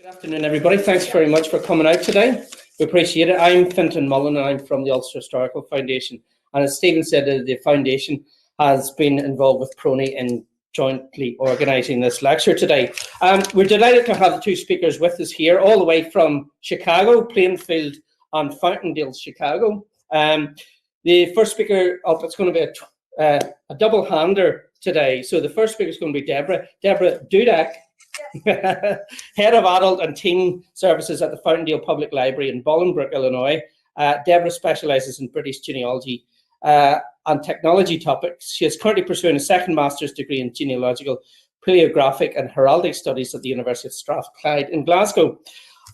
Good afternoon, everybody. Thanks very much for coming out today. We appreciate it. I'm Fintan Mullen, and I'm from the Ulster Historical Foundation. And as Stephen said, the foundation has been involved with PRONI in jointly organising this lecture today. We're delighted to have the two speakers with us here, all the way from Chicago, Plainfield and Fountaindale, Chicago. The first speaker up, it's going to be a double-hander today. So the first speaker is going to be Deborah Dudak, Head of Adult and Teen Services at the Fountaindale Public Library in Bolingbrook, Illinois. Deborah specialises in British genealogy and technology topics. She is currently pursuing a second master's degree in genealogical, paleographic and heraldic studies at the University of Strathclyde in Glasgow.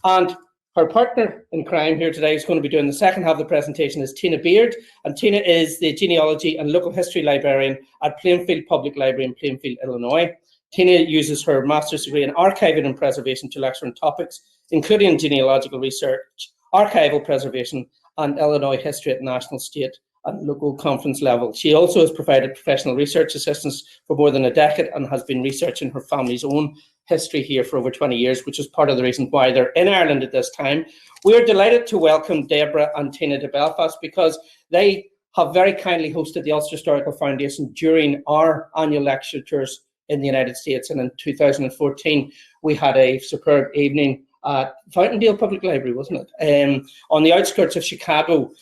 And her partner in crime here today is going to be doing the second half of the presentation is Tina Beard. And Tina is the genealogy and local history librarian at Plainfield Public Library in Plainfield, Illinois. Tina uses her master's degree in archiving and preservation to lecture on topics including genealogical research, archival preservation, and Illinois history at national, state, and local conference level. She also has provided professional research assistance for more than a decade and has been researching her family's own history here for over 20 years, which is part of the reason why they're in Ireland at this time. We're delighted to welcome Deborah and Tina to Belfast because they have very kindly hosted the Ulster Historical Foundation during our annual lecture tours in the United States. And in 2014, we had a superb evening at Fountaindale Public Library, wasn't it? On the outskirts of Chicago,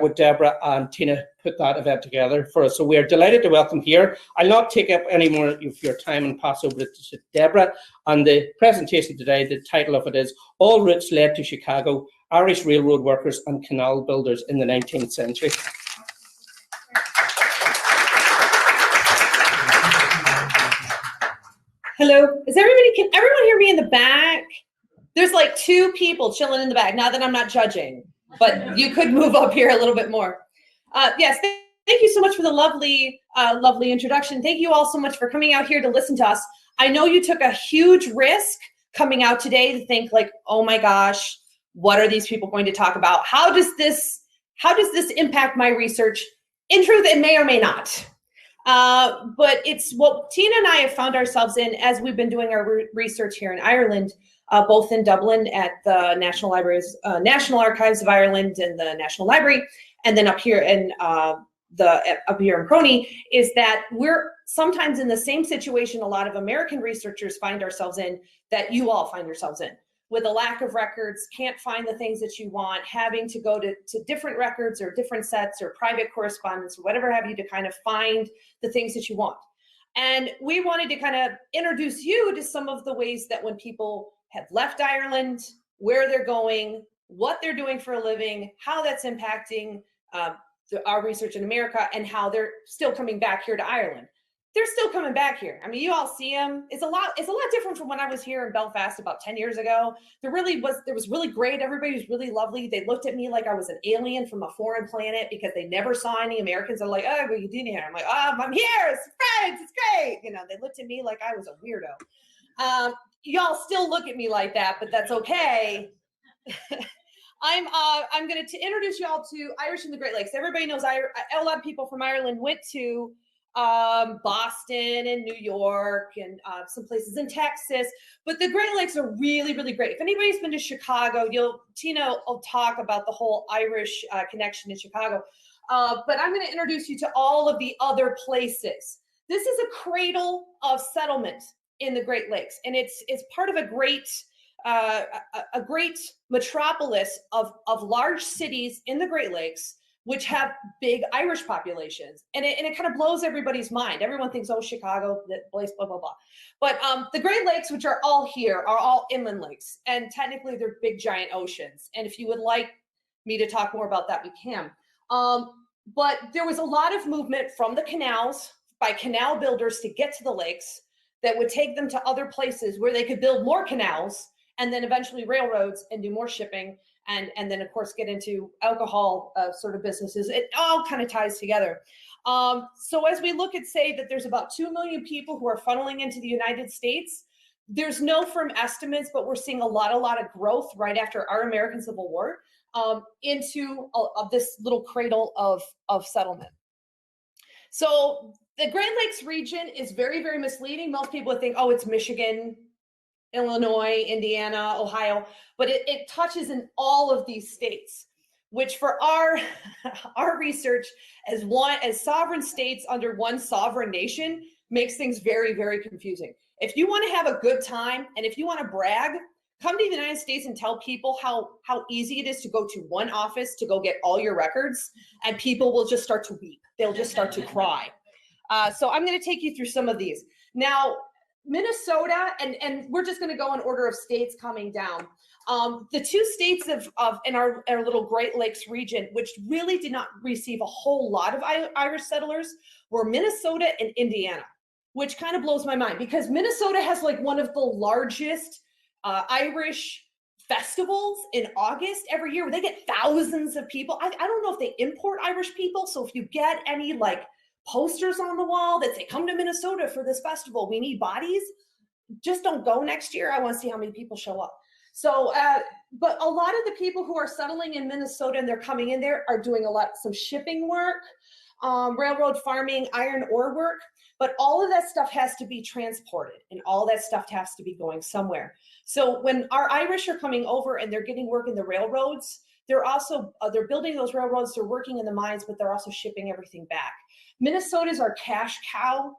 with Deborah and Tina put that event together for us. So we're delighted to welcome here. I'll not take up any more of your time and pass over to Deborah. And the presentation today, the title of it is All Routes Led to Chicago, Irish Railroad Workers and Canal Builders in the 19th Century. Hello, can everyone hear me in the back? There's like two people chilling in the back. Not that I'm not judging, but you could move up here a little bit more. Yes, thank you so much for the lovely introduction. Thank you all so much for coming out here to listen to us. I know you took a huge risk coming out today to think like, oh my gosh, what are these people going to talk about? How does this impact my research? In truth, it may or may not. But it's what Tina and I have found ourselves in as we've been doing our research here in Ireland, both in Dublin at the National National Archives of Ireland and the National Library, and then up here in PRONI, is that we're sometimes in the same situation a lot of American researchers find ourselves in that you all find yourselves in, with a lack of records, can't find the things that you want, having to go to different records or different sets or private correspondence or whatever have you to kind of find the things that you want. And we wanted to kind of introduce you to some of the ways that when people have left Ireland, where they're going, what they're doing for a living, how that's impacting our research in America, and how they're still coming back here to Ireland. They're still coming back here. I mean, you all see them. It's a lot different from when I was here in Belfast about 10 years ago. There was really great. Everybody was really lovely. They looked at me like I was an alien from a foreign planet because they never saw any Americans. They're like, oh, what are you doing here? I'm like, oh, I'm here. It's friends. It's great. You know, they looked at me like I was a weirdo. Y'all still look at me like that, but that's okay. I'm going to introduce y'all to Irish in the Great Lakes. Everybody knows a lot of people from Ireland went to Boston and New York and some places in Texas, but the Great Lakes are really, really great. If anybody's been to Chicago, Tina will talk about the whole Irish connection in Chicago, but I'm going to introduce you to all of the other places. This is a cradle of settlement in the Great Lakes, and it's part of a great metropolis of large cities in the Great Lakes, which have big Irish populations. And it kind of blows everybody's mind. Everyone thinks, oh, Chicago, that place, blah, blah, blah. But the Great Lakes, which are all here, are all inland lakes. And technically, they're big, giant oceans. And if you would like me to talk more about that, we can. But there was a lot of movement from the canals by canal builders to get to the lakes that would take them to other places where they could build more canals and then eventually railroads and do more shipping. And then, of course, get into alcohol sort of businesses. It all kind of ties together. So as we look at, say, that there's about 2 million people who are funneling into the United States, there's no firm estimates, but we're seeing a lot of growth right after our American Civil War into this little cradle of settlement. So the Great Lakes region is very, very misleading. Most people would think, oh, it's Michigan, Illinois, Indiana, Ohio, but it touches in all of these states, which for our our research as sovereign states under one sovereign nation makes things very, very confusing. If you want to have a good time and if you want to brag, come to the United States and tell people how easy it is to go to one office to go get all your records, and people will just start to weep. They'll just start to cry. So I'm going to take you through some of these. Now, Minnesota, and we're just going to go in order of states coming down. The two states in our little Great Lakes region, which really did not receive a whole lot of Irish settlers, were Minnesota and Indiana, which kind of blows my mind because Minnesota has like one of the largest Irish festivals in August every year. They get thousands of people. I don't know if they import Irish people, so if you get any like posters on the wall that say, come to Minnesota for this festival, we need bodies, just don't go next year. I want to see how many people show up. So, but a lot of the people who are settling in Minnesota and they're coming in there are doing some shipping work, railroad farming, iron ore work, but all of that stuff has to be transported and all that stuff has to be going somewhere. So when our Irish are coming over and they're getting work in the railroads, they're also, they're building those railroads, they're working in the mines, but they're also shipping everything back. Minnesota is our cash cow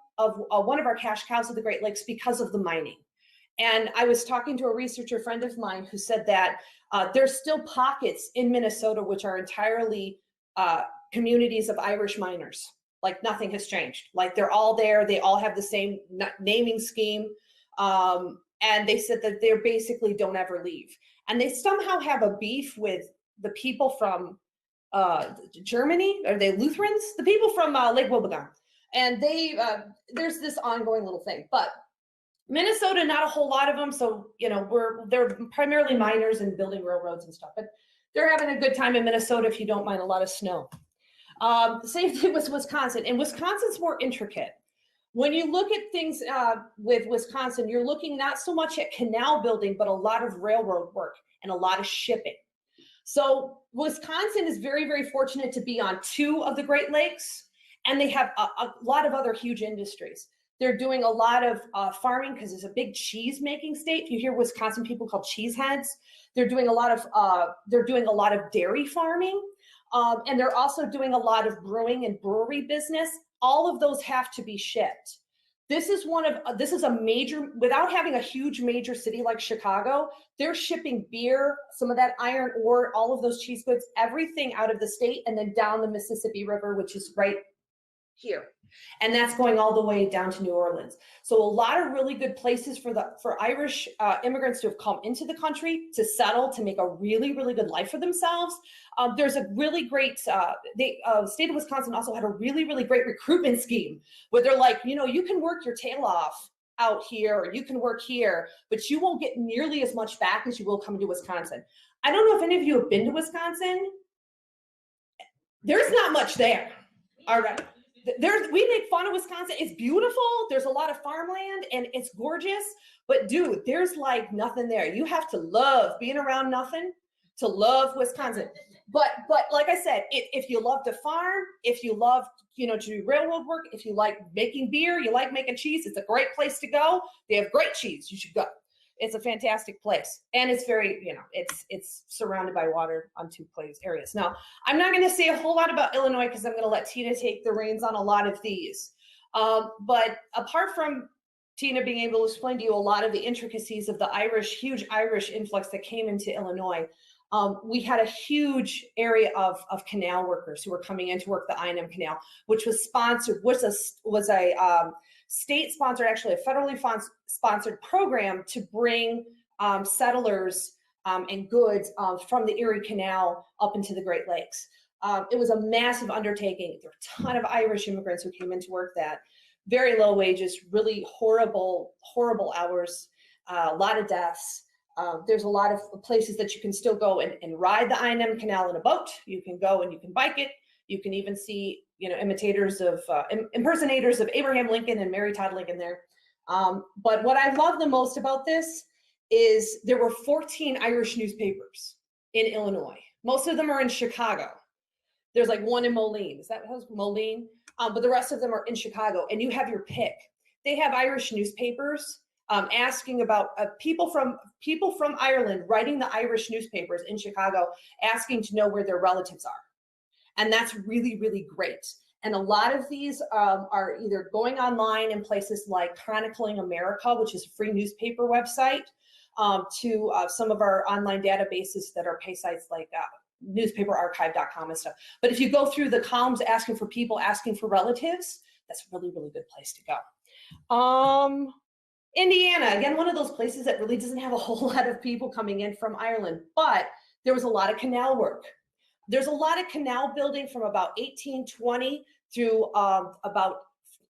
one of our cash cows of the Great Lakes because of the mining. And I was talking to a researcher friend of mine who said that there's still pockets in Minnesota which are entirely communities of Irish miners. Like nothing has changed. Like they're all there. They all have the same naming scheme. And they said that they basically don't ever leave. And they somehow have a beef with the people from Germany. Are they Lutherans? The people from Lake Wobegon. And they there's this ongoing little thing. But Minnesota, not a whole lot of them. So, you know, they're primarily miners and building railroads and stuff. But they're having a good time in Minnesota if you don't mind a lot of snow. The same thing with Wisconsin. And Wisconsin's more intricate. When you look at things with Wisconsin, you're looking not so much at canal building, but a lot of railroad work and a lot of shipping. So Wisconsin is very, very fortunate to be on two of the Great Lakes, and they have a lot of other huge industries. They're doing a lot of farming because it's a big cheese making state. If you hear Wisconsin people called cheeseheads, they're doing a lot of dairy farming. And they're also doing a lot of brewing and brewery business. All of those have to be shipped. This is a major, without having a huge major city like Chicago, they're shipping beer, some of that iron ore, all of those cheese goods, everything out of the state and then down the Mississippi River, which is right here. And that's going all the way down to New Orleans. So a lot of really good places for Irish immigrants to have come into the country, to settle, to make a really, really good life for themselves. There's a really great, the state of Wisconsin also had a really, really great recruitment scheme where they're like, you know, you can work your tail off out here, or you can work here, but you won't get nearly as much back as you will coming to Wisconsin. I don't know if any of you have been to Wisconsin. There's not much there. All right. We make fun of Wisconsin. It's beautiful. There's a lot of farmland and it's gorgeous. But dude, there's like nothing there. You have to love being around nothing to love Wisconsin. But like I said, if you love to farm, if you love, you know, to do railroad work, if you like making beer, you like making cheese, it's a great place to go. They have great cheese. You should go. It's a fantastic place. And it's very, you know, it's surrounded by water on two areas. Now, I'm not going to say a whole lot about Illinois because I'm going to let Tina take the reins on a lot of these. But apart from Tina being able to explain to you a lot of the intricacies of the huge Irish influx that came into Illinois, we had a huge area of canal workers who were coming in to work the I&M Canal, which was a state-sponsored, actually a federally sponsored program to bring settlers and goods from the Erie Canal up into the Great Lakes. It was a massive undertaking. There were a ton of Irish immigrants who came in to work that. Very low wages, really horrible, horrible hours, a lot of deaths. There's a lot of places that you can still go and ride the I&M Canal in a boat. You can go and you can bike it. You can even see, you know, impersonators of Abraham Lincoln and Mary Todd Lincoln there. But what I love the most about this is there were 14 Irish newspapers in Illinois. Most of them are in Chicago. There's like one in Moline. Is that Moline? But the rest of them are in Chicago, and you have your pick. They have Irish newspapers asking about people from Ireland writing the Irish newspapers in Chicago, asking to know where their relatives are. And that's really, really great. And a lot of these are either going online in places like Chronicling America, which is a free newspaper website, to some of our online databases that are pay sites like newspaperarchive.com and stuff. But if you go through the columns asking for people, asking for relatives, that's a really, really good place to go. Indiana, again, one of those places that really doesn't have a whole lot of people coming in from Ireland, but there was a lot of canal work. There's a lot of canal building from about 1820 through about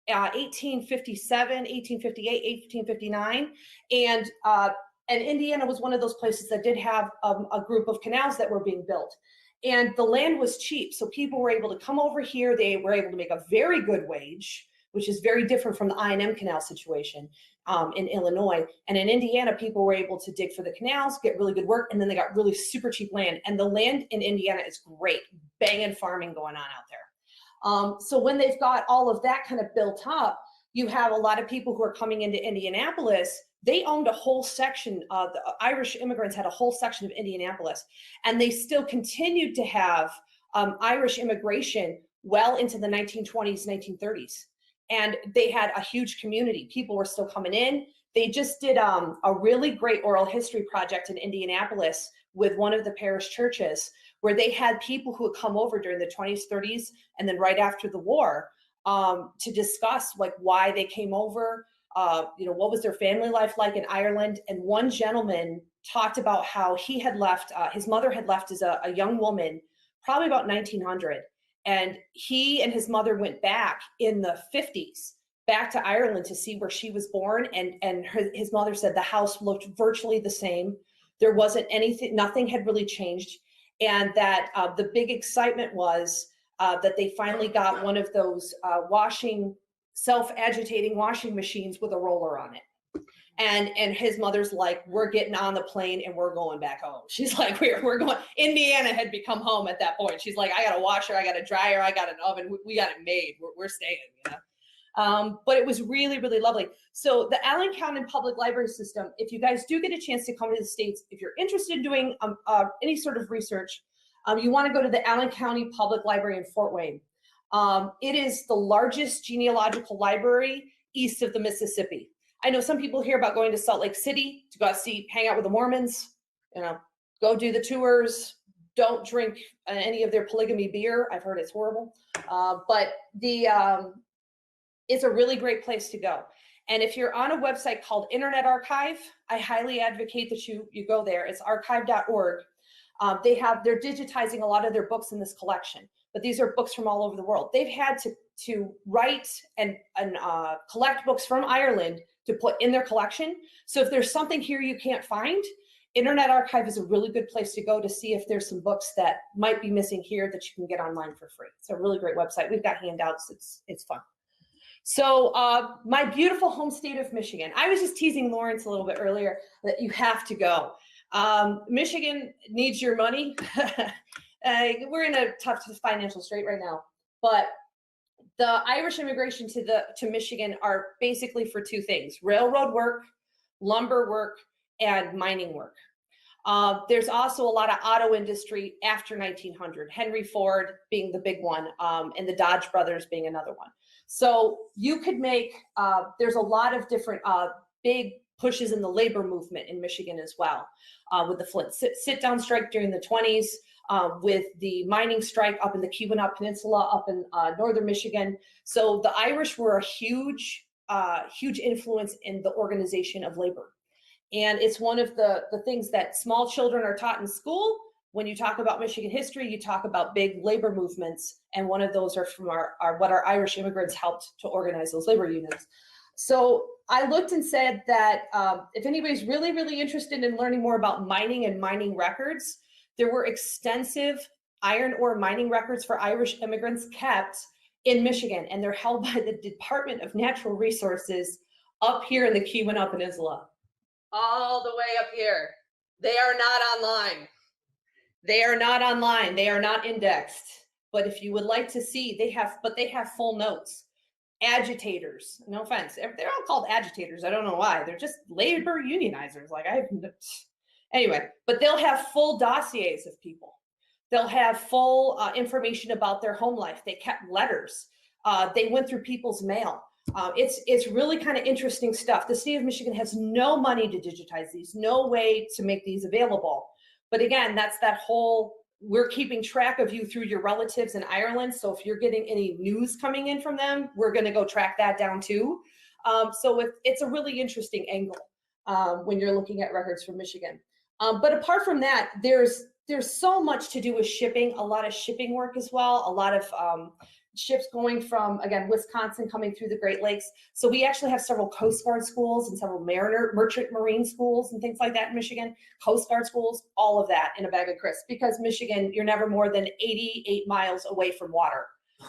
1857, 1858, 1859. And Indiana was one of those places that did have a group of canals that were being built. And the land was cheap, so people were able to come over here. They were able to make a very good wage, which is very different from the I&M canal situation in Illinois. And in Indiana, people were able to dig for the canals, get really good work, and then they got really super cheap land. And the land in Indiana is great, banging farming going on out there. So when they've got all of that kind of built up, you have a lot of people who are coming into Indianapolis. They owned a whole section, the Irish immigrants had a whole section of Indianapolis, and they still continued to have Irish immigration well into the 1920s, 1930s. And they had a huge community. People were still coming in. They just did a really great oral history project in Indianapolis with one of the parish churches, where they had people who had come over during the 20s, 30s, and then right after the war to discuss like why they came over, what was their family life like in Ireland. And one gentleman talked about how he had left, his mother had left as a young woman, probably about 1900. And he and his mother went back in the 50s, back to Ireland to see where she was born. And his mother said the house looked virtually the same. There wasn't anything, nothing had really changed. And that the big excitement was that they finally got one of those self-agitating washing machines with a roller on it. And his mother's like, we're getting on the plane and we're going back home. She's like, we're going. Indiana had become home at that point. She's like, I got a washer, I got a dryer, I got an oven. We got it made. We're staying, But it was really, really lovely. So the Allen County Public Library System, if you guys do get a chance to come to the States, if you're interested in doing any sort of research, you want to go to the Allen County Public Library in Fort Wayne. It is the largest genealogical library east of the Mississippi. I know some people hear about going to Salt Lake City to go hang out with the Mormons, go do the tours. Don't drink any of their polygamy beer. I've heard it's horrible. But it's a really great place to go. And if you're on a website called Internet Archive, I highly advocate that you go there. It's archive.org. They're digitizing a lot of their books in this collection, but these are books from all over the world. They've had to write and collect books from Ireland to put in their collection. So if there's something here you can't find, Internet Archive is a really good place to go to see if there's some books that might be missing here that you can get online for free. It's a really great website. We've got handouts. It's fun. So my beautiful home state of Michigan. I was just teasing Lawrence a little bit earlier that you have to go. Michigan needs your money. We're in a tough financial strait right now, but the Irish immigration to Michigan are basically for two things: railroad work, lumber work, and mining work. There's also a lot of auto industry after 1900, Henry Ford being the big one, and the Dodge brothers being another one. So you could make, there's a lot of different big pushes in the labor movement in Michigan as well, with the Flint sit-down strike during the 20s, with the mining strike up in the Keweenaw Peninsula up in northern Michigan. So the Irish were a huge influence in the organization of labor. And it's one of the things that small children are taught in school. When you talk about Michigan history, you talk about big labor movements. And one of those are from what our Irish immigrants helped to organize those labor units. So I looked and said that if anybody's really, really interested in learning more about mining and mining records, there were extensive iron ore mining records for Irish immigrants kept in Michigan, and they're held by the Department of Natural Resources up here in the Keweenaw Peninsula. All the way up here. They are not online. They are not online. They are not indexed. But if you would like to see, they have full notes. agitators. No offense, they're all called agitators. I don't know why. They're just labor unionizers. Like anyway, but they'll have full dossiers of people. They'll have full information about their home life. They kept letters. They went through people's mail. It's really kind of interesting stuff. The state of Michigan has no money to digitize these, no way to make these available. But again, that's that whole, we're keeping track of you through your relatives in Ireland. So if you're getting any news coming in from them, we're going to go track that down too. So it's a really interesting angle when you're looking at records from Michigan. But apart from that, there's so much to do with shipping, a lot of shipping work as well, a lot of ships going from, again, Wisconsin coming through the Great Lakes. So we actually have several Coast Guard schools and several merchant marine schools and things like that in Michigan, Coast Guard schools, all of that in a bag of crisps, because Michigan, you're never more than 88 miles away from water,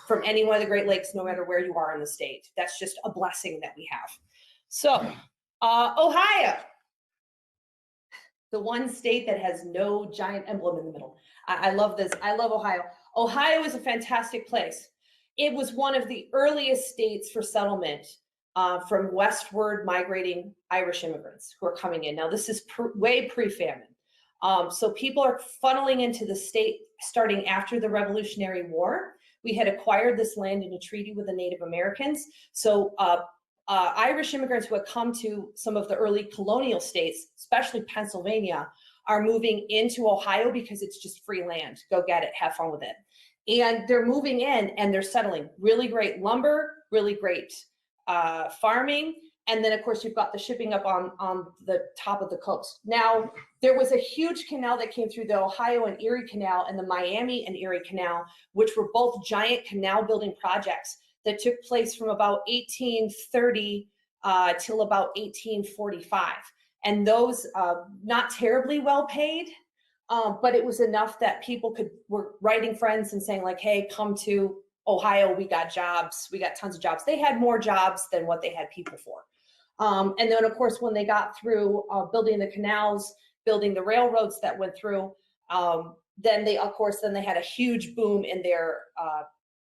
from any one of the Great Lakes, no matter where you are in the state. That's just a blessing that we have. So Ohio, the one state that has no giant emblem in the middle. I love this. I love Ohio. Ohio is a fantastic place. It was one of the earliest states for settlement from westward migrating Irish immigrants who are coming in. Now, this is way pre-famine. So people are funneling into the state starting after the Revolutionary War. We had acquired this land in a treaty with the Native Americans. So Irish immigrants who had come to some of the early colonial states, especially Pennsylvania, are moving into Ohio because it's just free land. Go get it, have fun with it. And they're moving in and they're settling. Really great lumber, really great farming. And then of course you've got the shipping up on the top of the coast. Now, there was a huge canal that came through the Ohio and Erie Canal and the Miami and Erie Canal, which were both giant canal building projects that took place from about 1830 till about 1845. And those not terribly well paid, but it was enough that people were writing friends and saying like, hey, come to Ohio, we got jobs, we got tons of jobs. They had more jobs than what they had people for. And then of course, when they got through building the canals, building the railroads that went through, then they had a huge boom in their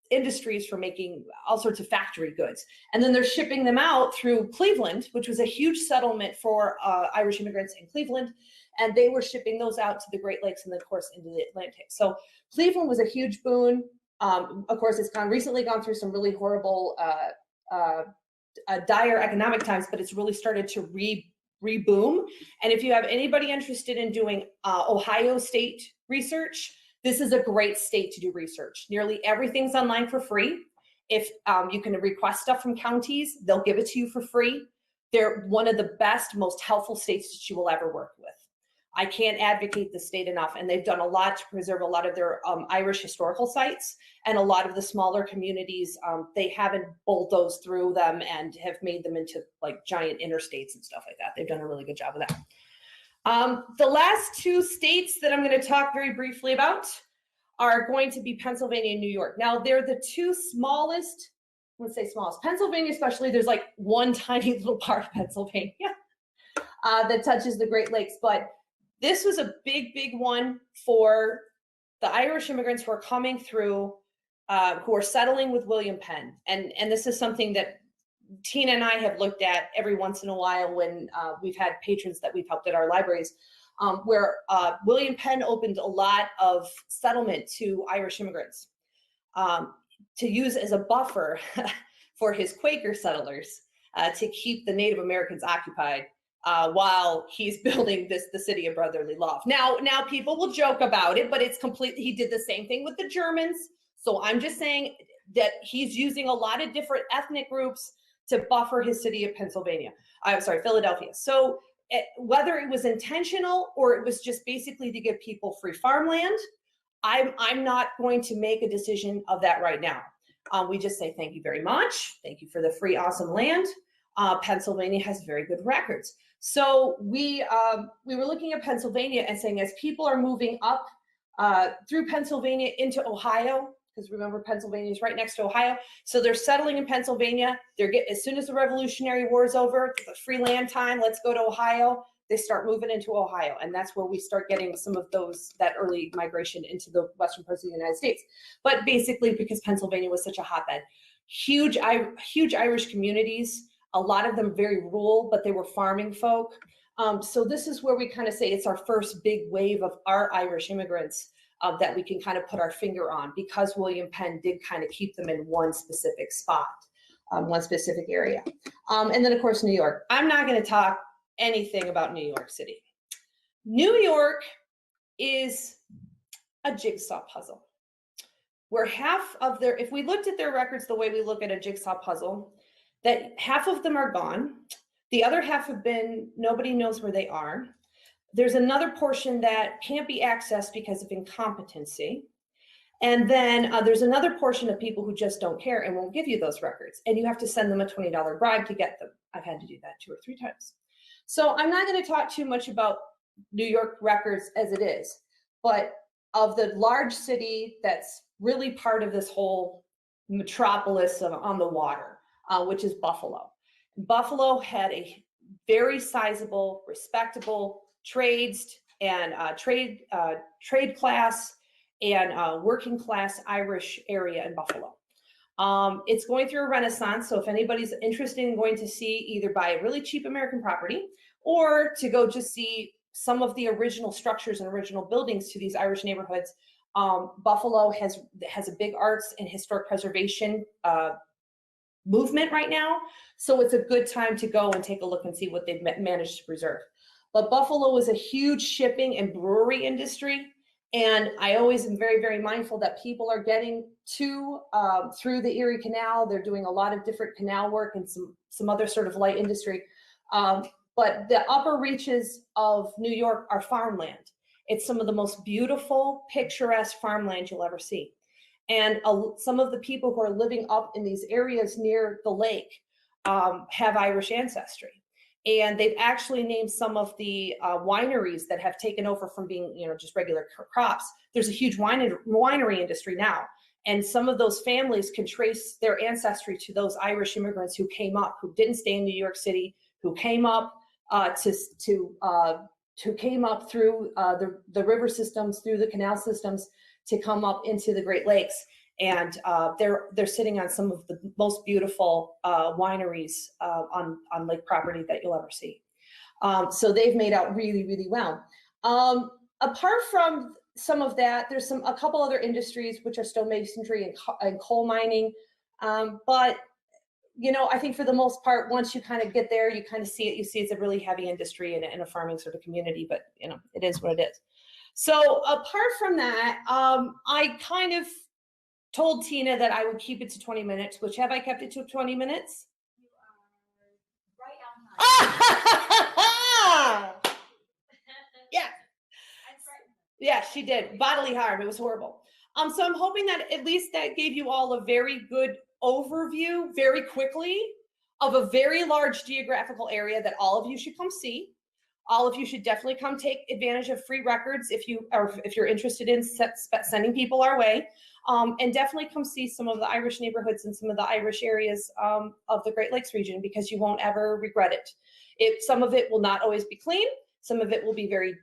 industries for making all sorts of factory goods. And then they're shipping them out through Cleveland, which was a huge settlement for Irish immigrants in Cleveland. And they were shipping those out to the Great Lakes and then of course into the Atlantic. So Cleveland was a huge boon. Of course, it's recently gone through some really horrible, dire economic times, but it's really started to reboom. And if you have anybody interested in doing Ohio State research, this is a great state to do research. Nearly everything's online for free. If you can request stuff from counties, they'll give it to you for free. They're one of the best, most helpful states that you will ever work with. I can't advocate the state enough, and they've done a lot to preserve a lot of their Irish historical sites, and a lot of the smaller communities, they haven't bulldozed through them and have made them into like giant interstates and stuff like that. They've done a really good job of that. The last two states that I'm going to talk very briefly about are going to be Pennsylvania and New York. Now, they're the two smallest, let's say smallest. Pennsylvania especially, there's like one tiny little part of Pennsylvania that touches the Great Lakes, but this was a big, big one for the Irish immigrants who are coming through, who are settling with William Penn. And this is something that Tina and I have looked at every once in a while when we've had patrons that we've helped at our libraries, where William Penn opened a lot of settlement to Irish immigrants to use as a buffer for his Quaker settlers to keep the Native Americans occupied while he's building the city of brotherly love. Now people will joke about it, but it's complete. He did the same thing with the Germans. So I'm just saying that he's using a lot of different ethnic groups to buffer his city of Philadelphia. So whether it was intentional or it was just basically to give people free farmland, I'm not going to make a decision of that right now. We just say thank you very much. Thank you for the free, awesome land. Pennsylvania has very good records. So we were looking at Pennsylvania and saying as people are moving up through Pennsylvania into Ohio, because remember Pennsylvania is right next to Ohio, so they're settling in Pennsylvania. As soon as the Revolutionary War is over, the free land time, let's go to Ohio. They start moving into Ohio, and that's where we start getting some of that early migration into the western parts of the United States. But basically because Pennsylvania was such a hotbed. huge Irish communities. A lot of them very rural, but they were farming folk. So this is where we kind of say it's our first big wave of our Irish immigrants that we can kind of put our finger on, because William Penn did kind of keep them in one specific spot, one specific area. And then of course, New York. I'm not going to talk anything about New York City. New York is a jigsaw puzzle, where half of their, if we looked at their records the way we look at a jigsaw puzzle, that half of them are gone. The other half have been, nobody knows where they are. There's another portion that can't be accessed because of incompetency. And then there's another portion of people who just don't care and won't give you those records. And you have to send them a $20 bribe to get them. I've had to do that 2 or 3 times. So I'm not going to talk too much about New York records as it is, but of the large city that's really part of this whole metropolis on the water, which is Buffalo. Buffalo had a very sizable, respectable trades and trade class and working class Irish area in Buffalo. It's going through a renaissance, so if anybody's interested in going to see, either buy a really cheap American property or to go just see some of the original structures and original buildings to these Irish neighborhoods, Buffalo has a big arts and historic preservation movement right now. So it's a good time to go and take a look and see what they've managed to preserve. But Buffalo is a huge shipping and brewery industry. And I always am very, very mindful that people are getting to through the Erie Canal. They're doing a lot of different canal work and some other sort of light industry. But the upper reaches of New York are farmland. It's some of the most beautiful, picturesque farmland you'll ever see. And some of the people who are living up in these areas near the lake have Irish ancestry. And they've actually named some of the wineries that have taken over from being, just regular crops. There's a huge winery industry now. And some of those families can trace their ancestry to those Irish immigrants who came up, who didn't stay in New York City, who came up came up through the river systems, through the canal systems, to come up into the Great Lakes. And they're sitting on some of the most beautiful wineries on lake property that you'll ever see. So they've made out really, really well. Apart from some of that, there's a couple other industries, which are stonemasonry and coal mining. But I think for the most part, once you kind of get there, you kind of see it. You see it's a really heavy industry and a farming sort of community, but it is what it is. So apart from that, I kind of told Tina that I would keep it to 20 minutes, which have I kept it to 20 minutes? You are right on time. Yeah. Yeah, she did. Bodily harm. It was horrible. So I'm hoping that at least that gave you all a very good overview very quickly of a very large geographical area that all of you should come see. All of you should definitely come take advantage of free records if you're interested in sending people our way. And definitely come see some of the Irish neighborhoods and some of the Irish areas of the Great Lakes region, because you won't ever regret it. Some of it will not always be clean. Some of it will be very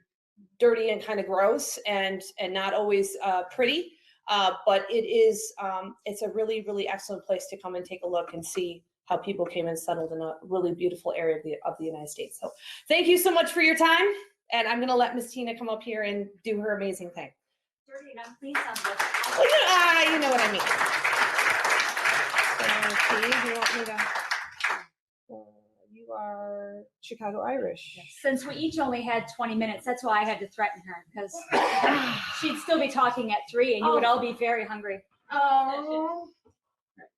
dirty and kind of gross and not always pretty. But it's a really, really excellent place to come and take a look and see how people came and settled in a really beautiful area of the United States. So thank you so much for your time. And I'm going to let Miss Tina come up here and do her amazing thing. Dirty and unclean sounds like You know what I mean. So, do you want me to? You are Chicago Irish. Since we each only had 20 minutes, that's why I had to threaten her, because she'd still be talking at 3 and you would all be very hungry. Oh.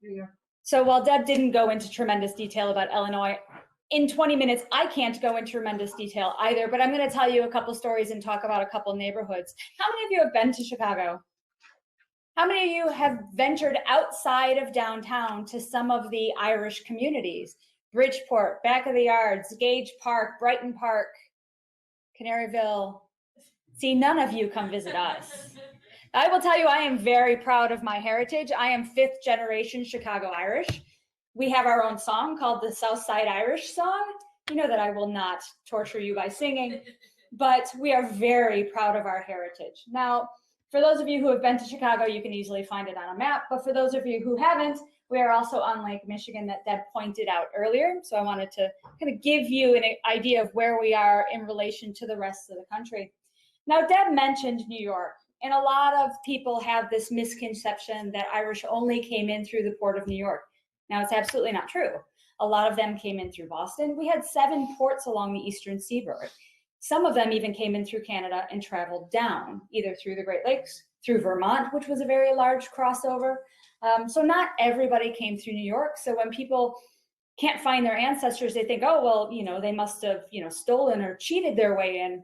There you go. So while Deb didn't go into tremendous detail about Illinois, in 20 minutes, I can't go into tremendous detail either, but I'm going to tell you a couple stories and talk about a couple neighborhoods. How many of you have been to Chicago? How many of you have ventured outside of downtown to some of the Irish communities? Bridgeport, Back of the Yards, Gage Park, Brighton Park, Canaryville. See, none of you come visit us. I will tell you, I am very proud of my heritage. I am 5th generation Chicago Irish. We have our own song called the Southside Irish Song. You know that I will not torture you by singing, but we are very proud of our heritage. Now, for those of you who have been to Chicago, you can easily find it on a map, but for those of you who haven't, We are also on Lake Michigan that Deb pointed out earlier. So I wanted to kind of give you an idea of where we are in relation to the rest of the country. Now, Deb mentioned New York, and a lot of people have this misconception that Irish only came in through the port of New York. Now, it's absolutely not true. A lot of them came in through Boston. We had 7 ports along the eastern seaboard. Some of them even came in through Canada and traveled down, either through the Great Lakes, through Vermont, which was a very large crossover. So not everybody came through New York. So when people can't find their ancestors, they think, oh, well, you know, they must have, you know, stolen or cheated their way in.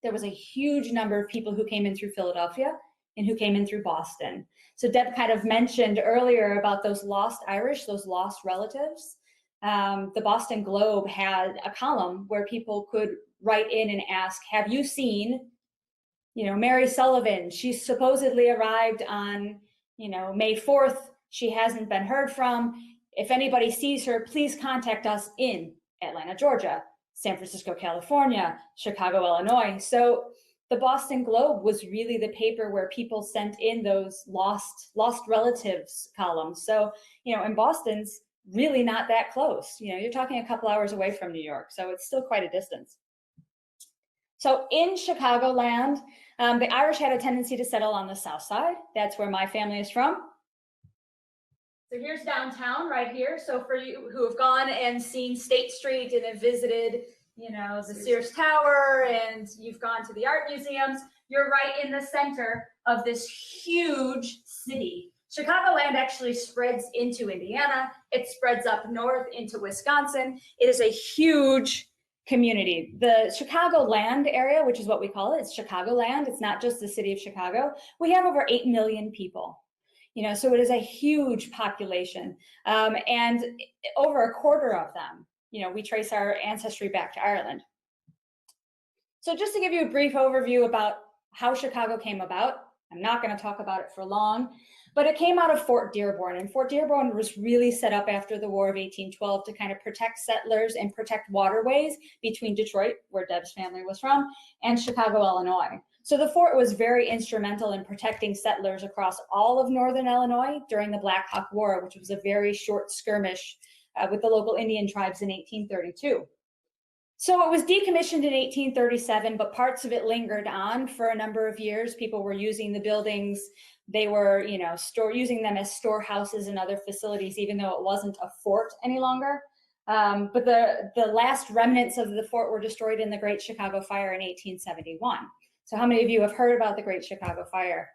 There was a huge number of people who came in through Philadelphia and who came in through Boston. So Deb kind of mentioned earlier about those lost Irish, those lost relatives. The Boston Globe had a column where people could write in and ask, have you seen, you know, Mary Sullivan? She supposedly arrived on, you know, May 4th. She hasn't been heard from. If anybody sees her, please contact us in Atlanta, Georgia, San Francisco, California, Chicago, Illinois. So the Boston Globe was really the paper where people sent in those lost relatives columns. So, you know, and Boston's really not that close. You know, you're talking a couple hours away from New York, so it's still quite a distance. So in Chicagoland, the Irish had a tendency to settle on the south side. That's where my family is from. So here's downtown right here. So for you who have gone and seen State Street and have visited, you know, the Sears Tower, and you've gone to the art museums, you're right in the center of this huge city. Chicagoland actually spreads into Indiana. It spreads up north into Wisconsin. It is a huge community. The Chicagoland area, which is what we call it, it's Chicagoland. It's not just the city of Chicago. We have over 8 million people. You know, so it is a huge population, and over a quarter of them, you know, we trace our ancestry back to Ireland. So just to give you a brief overview about how Chicago came about, I'm not going to talk about it for long, but it came out of Fort Dearborn, and Fort Dearborn was really set up after the War of 1812 to kind of protect settlers and protect waterways between Detroit, where Deb's family was from, and Chicago, Illinois. So the fort was very instrumental in protecting settlers across all of northern Illinois during the Black Hawk War, which was a very short skirmish with the local Indian tribes in 1832. So it was decommissioned in 1837, but parts of it lingered on for a number of years. People were using the buildings. They were, you know, using them as storehouses and other facilities, even though it wasn't a fort any longer. But the last remnants of the fort were destroyed in the Great Chicago Fire in 1871. So how many of you have heard about the Great Chicago Fire?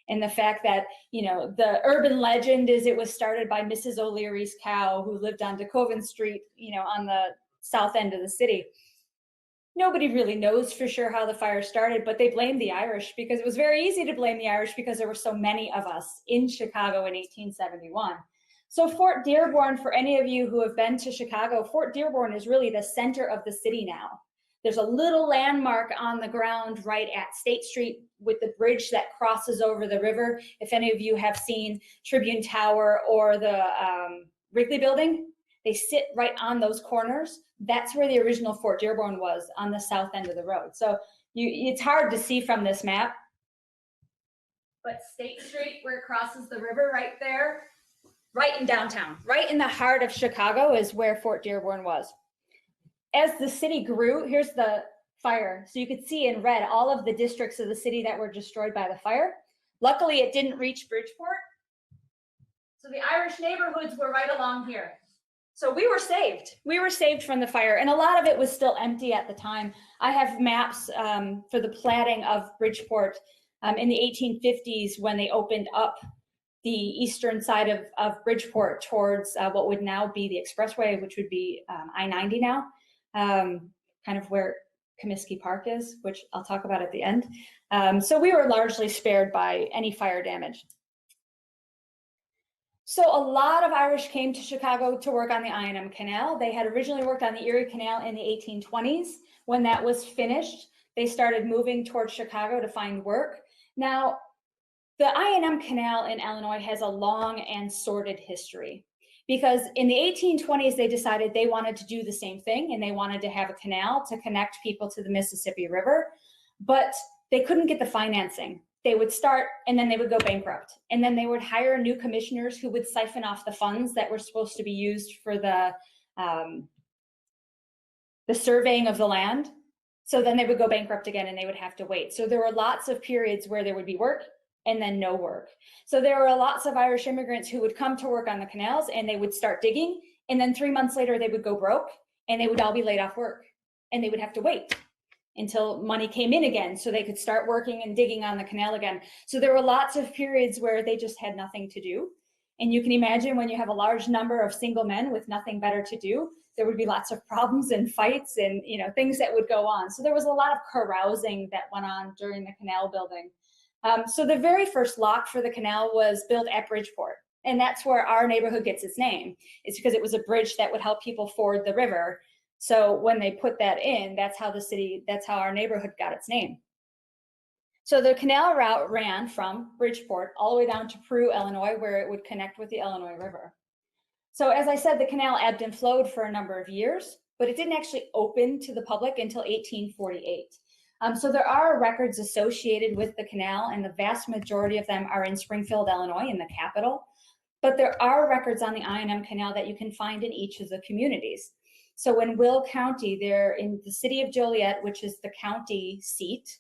And the fact that, you know, the urban legend is it was started by Mrs. O'Leary's cow who lived on DeCoven Street, you know, on the south end of the city. Nobody really knows for sure how the fire started, but they blamed the Irish because it was very easy to blame the Irish because there were so many of us in Chicago in 1871. So Fort Dearborn, for any of you who have been to Chicago, Fort Dearborn is really the center of the city now. There's a little landmark on the ground right at State Street with the bridge that crosses over the river. If any of you have seen Tribune Tower or the Wrigley Building, they sit right on those corners. That's where the original Fort Dearborn was, on the south end of the road. So it's hard to see from this map, but State Street, where it crosses the river right there, right in downtown, right in the heart of Chicago is where Fort Dearborn was. As the city grew, here's the fire. So you could see in red all of the districts of the city that were destroyed by the fire. Luckily, it didn't reach Bridgeport. So the Irish neighborhoods were right along here. So we were saved. We were saved from the fire, and a lot of it was still empty at the time. I have maps for the platting of Bridgeport in the 1850s when they opened up the eastern side of Bridgeport towards what would now be the expressway, which would be I-90 now. Kind of where Comiskey Park is, which I'll talk about at the end. So we were largely spared by any fire damage. So a lot of Irish came to Chicago to work on the I&M Canal. They had originally worked on the Erie Canal in the 1820s. When that was finished, they started moving towards Chicago to find work. Now, the I&M Canal in Illinois has a long and sordid history, because in the 1820s, they decided they wanted to do the same thing, and they wanted to have a canal to connect people to the Mississippi River, but they couldn't get the financing. they would start and then they would go bankrupt. And then they would hire new commissioners who would siphon off the funds that were supposed to be used for the surveying of the land. So then they would go bankrupt again and they would have to wait. So there were lots of periods where there would be work and then no work. So there were lots of Irish immigrants who would come to work on the canals and they would start digging. And then 3 months later, they would go broke and they would all be laid off work and they would have to wait until money came in again so they could start working and digging on the canal again. So there were lots of periods where they just had nothing to do. And you can imagine when you have a large number of single men with nothing better to do, there would be lots of problems and fights and things that would go on. So there was a lot of carousing that went on during the canal building. So the very first lock for the canal was built at Bridgeport. And that's where our neighborhood gets its name. It's because it was a bridge that would help people ford the river. So when they put that in, that's how our neighborhood got its name. So the canal route ran from Bridgeport all the way down to Peru, Illinois, where it would connect with the Illinois River. So as I said, the canal ebbed and flowed for a number of years, but it didn't actually open to the public until 1848. So there are records associated with the canal, and the vast majority of them are in Springfield, Illinois, in the capital. But there are records on the I&M Canal that you can find in each of the communities. So in Will County, they're in the city of Joliet, which is the county seat,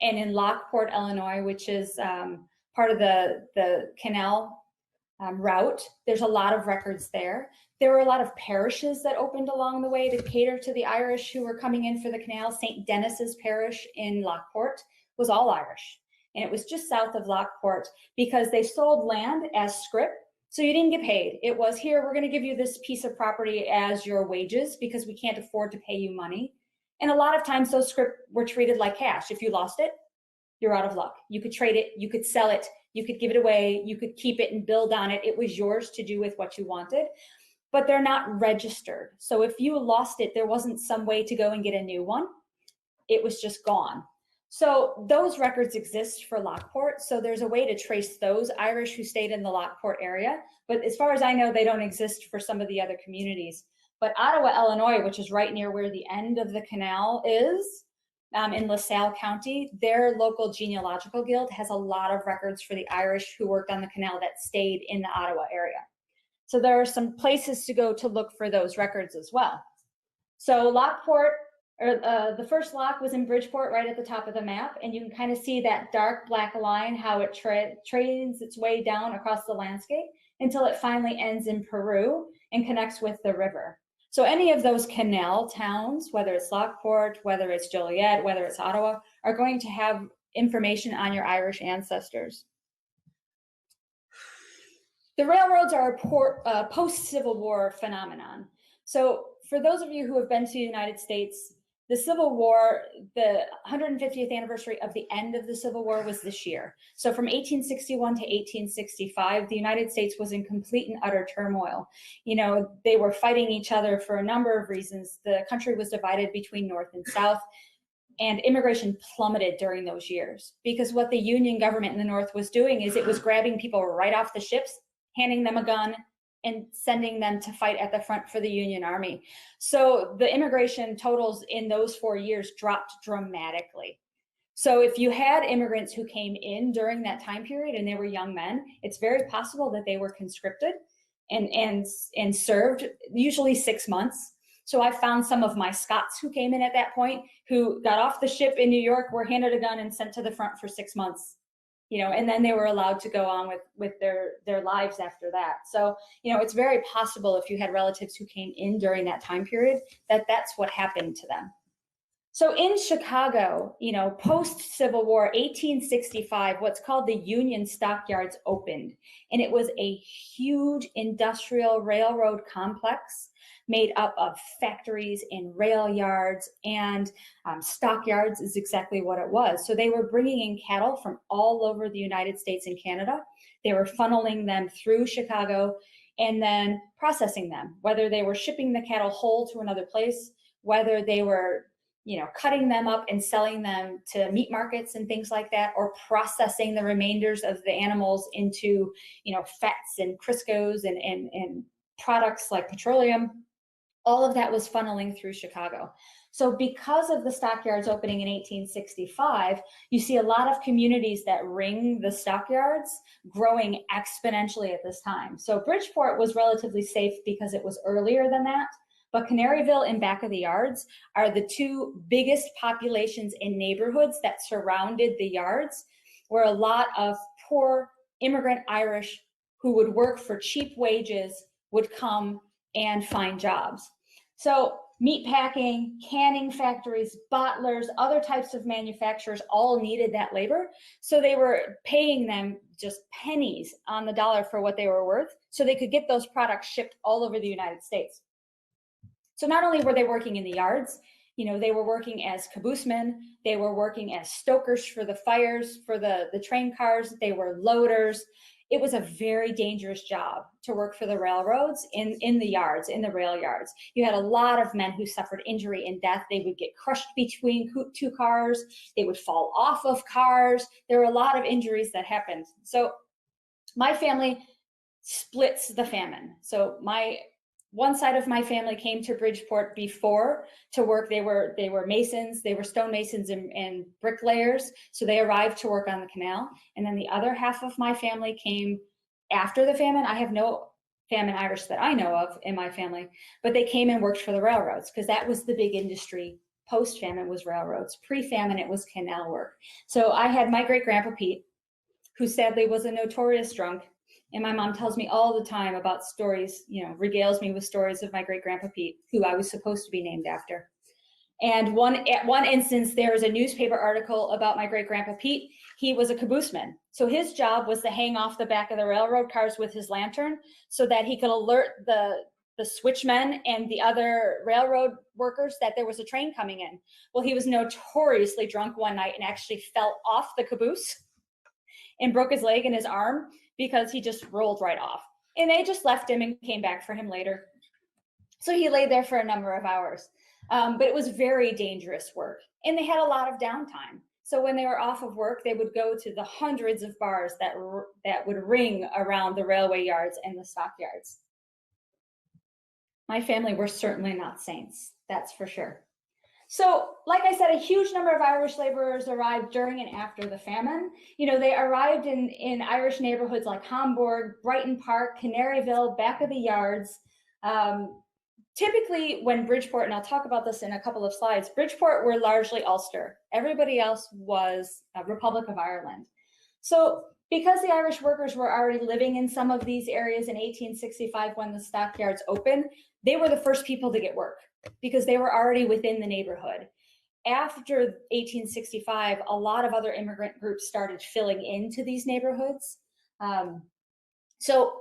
and in Lockport, Illinois, which is part of the canal route. There's a lot of records there. There were a lot of parishes that opened along the way to cater to the Irish who were coming in for the canal. St. Dennis's parish in Lockport was all Irish, and it was just south of Lockport because they sold land as scrip. So you didn't get paid. It was, here, we're going to give you this piece of property as your wages because we can't afford to pay you money. And a lot of times those scrip were treated like cash. If you lost it, you're out of luck. You could trade it, you could sell it, you could give it away, you could keep it and build on it. It was yours to do with what you wanted, but they're not registered. So if you lost it, there wasn't some way to go and get a new one. It was just gone. So those records exist for Lockport. So there's a way to trace those Irish who stayed in the Lockport area. But as far as I know, they don't exist for some of the other communities. But Ottawa, Illinois, which is right near where the end of the canal is, in LaSalle County, their local genealogical guild has a lot of records for the Irish who worked on the canal that stayed in the Ottawa area. So there are some places to go to look for those records as well. So Lockport, the first lock was in Bridgeport right at the top of the map, and you can kind of see that dark black line, how it trades its way down across the landscape until it finally ends in Peru and connects with the river. So any of those canal towns, whether it's Lockport, whether it's Joliet, whether it's Ottawa, are going to have information on your Irish ancestors. The railroads are a post-Civil War phenomenon. So for those of you who have been to the United States, the Civil War, the 150th anniversary of the end of the Civil War was this year. So from 1861 to 1865, the United States was in complete and utter turmoil. They were fighting each other for a number of reasons. The country was divided between North and South, and immigration plummeted during those years because what the Union government in the North was doing is it was grabbing people right off the ships, handing them a gun, and sending them to fight at the front for the Union Army. So the immigration totals in those 4 years dropped dramatically. So if you had immigrants who came in during that time period and they were young men, it's very possible that they were conscripted and served, usually 6 months. So I found some of my Scots who came in at that point, who got off the ship in New York, were handed a gun and sent to the front for 6 months. And then they were allowed to go on with their lives after that. So, it's very possible if you had relatives who came in during that time period, that's what happened to them. So in Chicago, post-Civil War, 1865, what's called the Union Stockyards opened. And it was a huge industrial railroad complex made up of factories and rail yards, and stockyards is exactly what it was. So they were bringing in cattle from all over the United States and Canada. They were funneling them through Chicago and then processing them, whether they were shipping the cattle whole to another place, whether they were cutting them up and selling them to meat markets and things like that, or processing the remainders of the animals into, fats and Criscos and products like petroleum. All of that was funneling through Chicago. So because of the stockyards opening in 1865, you see a lot of communities that ring the stockyards growing exponentially at this time. So Bridgeport was relatively safe because it was earlier tthan that, but Canaryville and Back of the Yards are the two biggest populations in neighborhoods that surrounded the yards, where a lot of poor immigrant Irish who would work for cheap wages would come and find jobs. So meat packing, canning factories, bottlers, other types of manufacturers all needed that labor. So they were paying them just pennies on the dollar for what they were worth, so they could get those products shipped all over the United States. So not only were they working in the yards, they were working as caboosemen, they were working as stokers for the fires, for the train cars, they were loaders. It was a very dangerous job to work for the railroads in the yards, in the rail yards. You had a lot of men who suffered injury and death. They would get crushed between two cars. They would fall off of cars. There were a lot of injuries that happened. So my family splits the famine. So one side of my family came to Bridgeport before to work. They were masons, they were stonemasons and bricklayers. So they arrived to work on the canal. And then the other half of my family came after the famine. I have no famine Irish that I know of in my family, but they came and worked for the railroads because that was the big industry. Post-famine was railroads. Pre-famine, it was canal work. So I had my great-grandpa Pete, who sadly was a notorious drunk. And my mom tells me all the time about stories, regales me with stories of my great-grandpa Pete, who I was supposed to be named after. And at one instance, there was a newspaper article about my great-grandpa Pete. He was a cabooseman. So his job was to hang off the back of the railroad cars with his lantern so that he could alert the switchmen and the other railroad workers that there was a train coming in. Well, he was notoriously drunk one night and actually fell off the caboose and broke his leg and his arm because he just rolled right off. And they just left him and came back for him later. So he lay there for a number of hours. But it was very dangerous work. And they had a lot of downtime. So when they were off of work, they would go to the hundreds of bars that would ring around the railway yards and the stockyards. My family were certainly not saints, that's for sure. So, like I said, a huge number of Irish laborers arrived during and after the famine. They arrived in Irish neighborhoods like Hamburg, Brighton Park, Canaryville, Back of the Yards. Typically, when Bridgeport, and I'll talk about this in a couple of slides, Bridgeport were largely Ulster. Everybody else was Republic of Ireland. So, because the Irish workers were already living in some of these areas in 1865 when the stockyards opened, they were the first people to get work because they were already within the neighborhood. After 1865, a lot of other immigrant groups started filling into these neighborhoods. So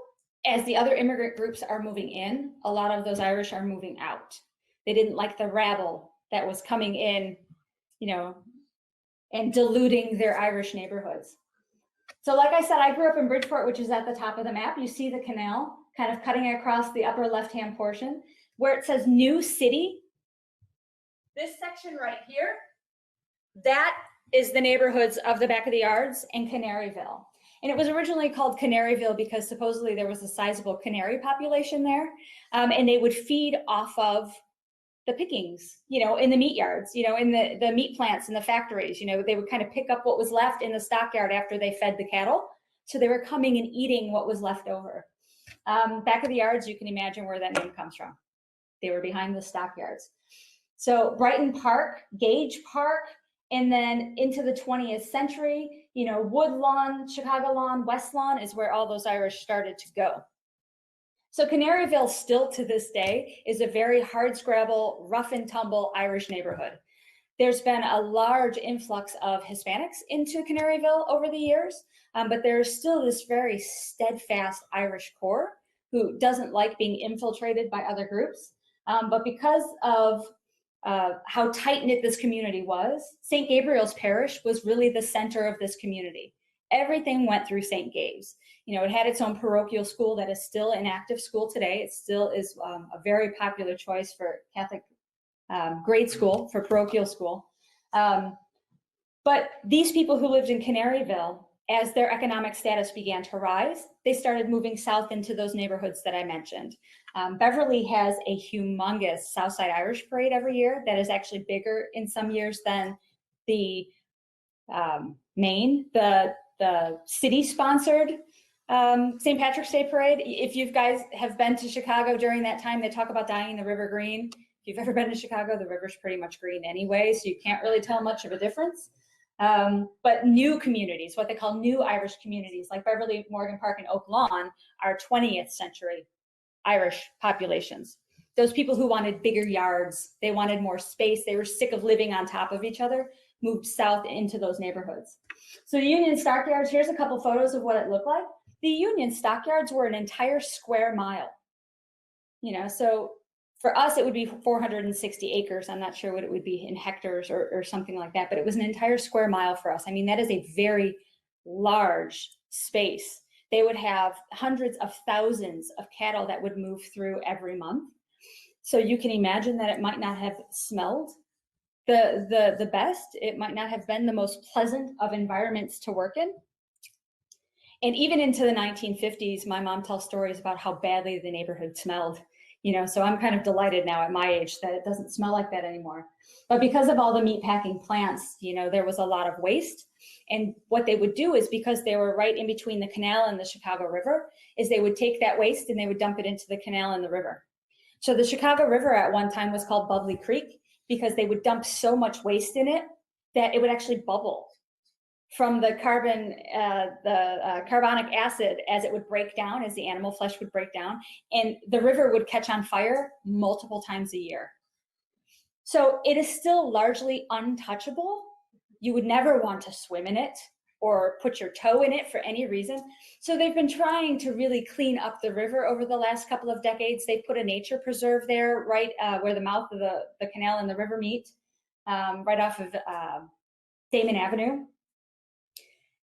as the other immigrant groups are moving in, a lot of those Irish are moving out. They didn't like the rabble that was coming in, and diluting their Irish neighborhoods. So like I said, I grew up in Bridgeport, which is at the top of the map. You see the canal kind of cutting across the upper left-hand portion where it says New City. This section right here, that is the neighborhoods of the Back of the Yards and Canaryville. And it was originally called Canaryville because supposedly there was a sizable canary population there. And they would feed off of the pickings, in the meat yards, in the meat plants and the factories. They would kind of pick up what was left in the stockyard after they fed the cattle. So they were coming and eating what was left over. Back of the Yards, you can imagine where that name comes from. They were behind the stockyards. So Brighton Park, Gage Park, and then into the 20th century, Woodlawn, Chicago Lawn, West Lawn is where all those Irish started to go. So Canaryville still to this day is a very hardscrabble, rough and tumble Irish neighborhood. There's been a large influx of Hispanics into Canaryville over the years, but there's still this very steadfast Irish core who doesn't like being infiltrated by other groups. But because of how tight-knit this community was, St. Gabriel's Parish was really the center of this community. Everything went through St. Gabe's. It had its own parochial school that is still an active school today. It still is a very popular choice for Catholic grade school, for parochial school. But these people who lived in Canaryville, as their economic status began to rise, they started moving south into those neighborhoods that I mentioned. Beverly has a humongous Southside Irish Parade every year that is actually bigger in some years than the Maine, the city-sponsored St. Patrick's Day Parade. If you guys have been to Chicago during that time, they talk about dyeing the river green. If you've ever been to Chicago, the river's pretty much green anyway, so you can't really tell much of a difference. But new communities, what they call new Irish communities, like Beverly, Morgan Park, and Oak Lawn, are 20th century Irish populations. Those people who wanted bigger yards, they wanted more space, they were sick of living on top of each other, moved south into those neighborhoods. So the Union Stockyards, here's a couple photos of what it looked like. The Union Stockyards were an entire square mile. You know, so for us, it would be 460 acres. I'm not sure what it would be in hectares or something like that, but it was an entire square mile for us. I mean, that is a very large space. They would have hundreds of thousands of cattle that would move through every month. So you can imagine that it might not have smelled the best. It might not have been the most pleasant of environments to work in. And even into the 1950s, my mom tells stories about how badly the neighborhood smelled. You know, so I'm kind of delighted now at my age that it doesn't smell like that anymore. But because of all the meatpacking plants, you know, there was a lot of waste. And what they would do is, because they were right in between the canal and the Chicago River, is they would take that waste and they would dump it into the canal and the river. So the Chicago River at one time was called Bubbly Creek because they would dump so much waste in it that it would actually bubble from the carbonic acid as it would break down, as the animal flesh would break down, and the river would catch on fire multiple times a year. So it is still largely untouchable. You would never want to swim in it or put your toe in it for any reason. So they've been trying to really clean up the river over the last couple of decades. They put a nature preserve there, right where the mouth of the canal and the river meet, right off of Damon Avenue.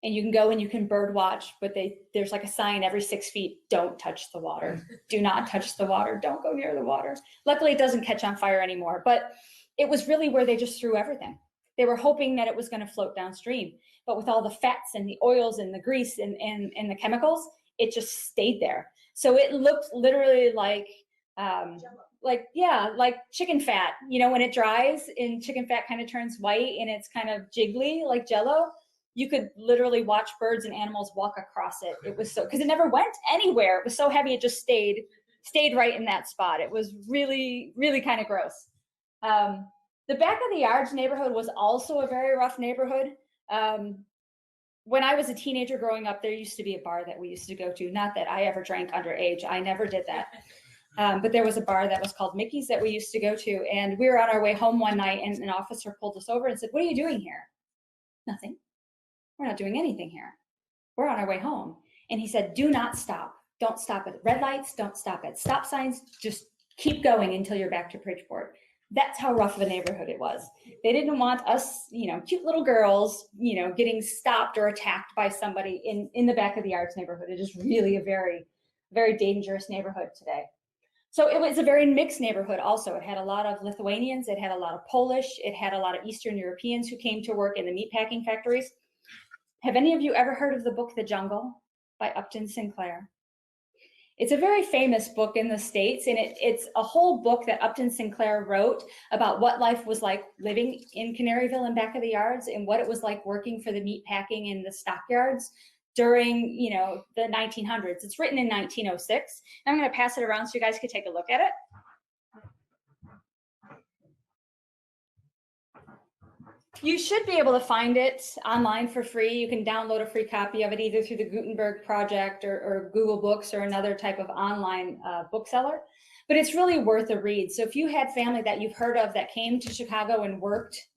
And you can go and you can bird watch, but there's like a sign every 6 feet, don't touch the water. Do not touch the water. Don't go near the water. Luckily, it doesn't catch on fire anymore, but it was really where they just threw everything. They were hoping that it was going to float downstream, but with all the fats and the oils and the grease and the chemicals, it just stayed there. So it looked literally like chicken fat. You know, when it dries and chicken fat kind of turns white and it's kind of jiggly like Jell-O, you could literally watch birds and animals walk across it. It was so, because it never went anywhere. It was so heavy, it just stayed right in that spot. It was really, really kind of gross. The back of the yards neighborhood was also a very rough neighborhood. When I was a teenager growing up, there used to be a bar that we used to go to. Not that I ever drank underage. I never did that. But there was a bar that was called Mickey's that we used to go to. And we were on our way home one night and an officer pulled us over and said, "What are you doing here?" "Nothing. We're not doing anything here. We're on our way home." And he said, "Do not stop. Don't stop at red lights. Don't stop at stop signs. Just keep going until you're back to Bridgeport." That's how rough of a neighborhood it was. They didn't want us, you know, cute little girls, you know, getting stopped or attacked by somebody in the back of the yards neighborhood. It is really a very, very dangerous neighborhood today. So it was a very mixed neighborhood also. It had a lot of Lithuanians. It had a lot of Polish. It had a lot of Eastern Europeans who came to work in the meatpacking factories. Have any of you ever heard of the book The Jungle by Upton Sinclair? It's a very famous book in the States, and it's a whole book that Upton Sinclair wrote about what life was like living in Canaryville and back of the yards, and what it was like working for the meatpacking and the stockyards during, you know, the 1900s. It's written in 1906. I'm going to pass it around so you guys could take a look at it. You should be able to find it online for free. You can download a free copy of it either through the Gutenberg Project or Google Books or another type of online bookseller. But it's really worth a read. So if you had family that you've heard of that came to Chicago and worked,